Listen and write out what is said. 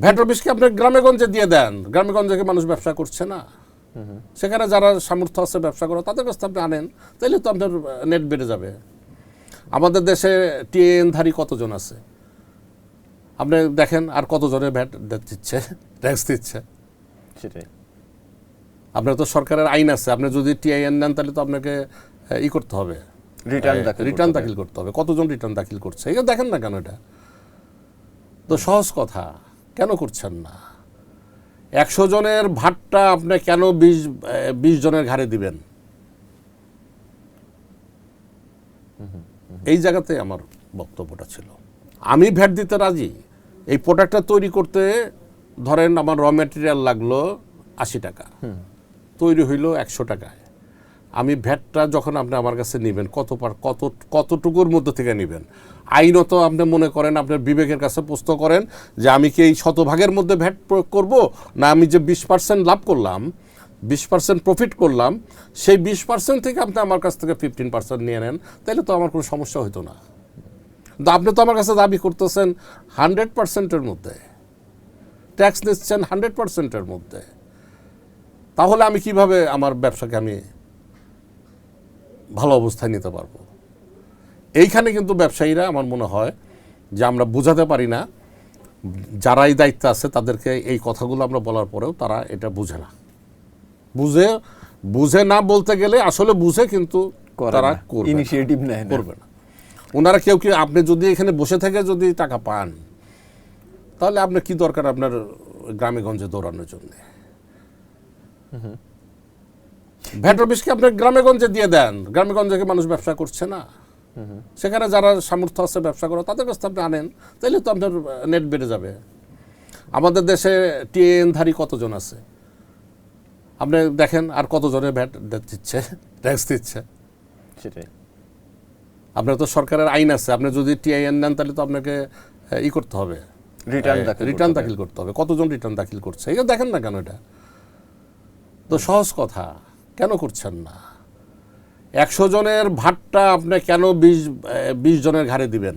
VAT অফিসকে আপনি গ্রামে গঞ্জে দিয়ে দেন, গ্রামে গঞ্জে কি মানুষ ব্যবসা করছে না? সেখানে যারা সামর্থ্য আছে ব্যবসা করা তাদের কাছে আপনি আনেন, তাইলে তো আপনার নেট বেড়ে যাবে। আমাদের দেশে টিএনধারী কতজন আছে আপনি দেখেন, আর কতজনের ভ্যাট দিচ্ছে, ট্যাক্স দিচ্ছে। সেটাই, আপনার তো সরকারের আইন আছে, আপনি যদি টিআইএন নেন তাহলে তো আপনাকে করতে হবে, রিটার্ন দাখিল করতে হবে। কতজন রিটার্ন দাখিল করছে এটা দেখেন না কেন? এটা তো সহজ কথা, কেন করছেন না? 100 জনের ভাটটা আপনি কেন 20 জনের ঘাড়ে দিবেন? এই জায়গাতে আমার বক্তব্যটা ছিল। আমি ভ্যাট দিতে রাজি। এই প্রোডাক্টটা তৈরি করতে ধরেন আমার র ম্যাটেরিয়াল লাগলো 80 টাকা, তৈরি হইল 100 টাকায়। আমি ভ্যাটটা যখন আপনি আমার কাছে নেবেন কতটুকুর মধ্যে থেকে নেবেন? আইনত আপনি মনে করেন, আপনার বিবেকের কাছে প্রশ্ন করেন যে আমি কি এই শতভাগের মধ্যে ভ্যাট প্রয়োগ করব, না আমি যে 20% লাভ করলাম, 20% প্রফিট করলাম, সেই 20% থেকে আপনি আমার কাছ থেকে 15% নিয়ে নেন, তাহলে তো আমার কোনো সমস্যা হতো না। কিন্তু আপনি তো আমার কাছে দাবি করতেছেন 100%-এর মধ্যে, ট্যাক্স নিচ্ছেন 100%-এর মধ্যে। তাহলে আমি কিভাবে আমার ব্যবসাকে আমি ভালো অবস্থায় নিতে পারবো? এইখানে কিন্তু ব্যবসায়ীরা আমার মনে হয় যে আমরা বোঝাতে পারি না, যারাই দায়িত্ব আছে তাদেরকে এই কথাগুলো আমরা বলার পরেও তারা এটা বুঝে না। বুঝে না বলতে গেলে আসলে বুঝে, কিন্তু তারা ইনিশিয়েটিভ করবে না। ওনারা কেউ আপনি যদি এখানে বসে থেকে যদি টাকা পান, তাহলে আপনার কি দরকার আপনার গ্রামে গঞ্জে দৌড়ানোর জন্য? ভ্যাট অফিসকে আপনি গ্রামে গঞ্জে দিয়ে দেন, গ্রামে গঞ্জে কি মানুষ ব্যবসা করছে না? সেখানে যারা সামর্থ্য আছে ব্যবসা করা তাদের কাছে আপনি আনেন, তাইলে তো আপনার নেট বেড়ে যাবে। আমাদের দেশে টিএনধারী কতজন আছে আপনি দেখেন, আর কতজনের ভ্যাট দিচ্ছে, ট্যাক্স দিচ্ছে। সেটাই, আপনার তো সরকারের আইন আছে, আপনি যদি টিআইএন নেন তাহলে তো আপনাকে করতে হবে, রিটার্ন দাখিল করতে হবে। কতজন রিটার্ন দাখিল করছে এটা দেখেন না কেন? এটা তো সহজ কথা, কেন করছেন না? 100 জনের ভাটটা আপনি কেন 20 জনের ঘাড়ে দিবেন?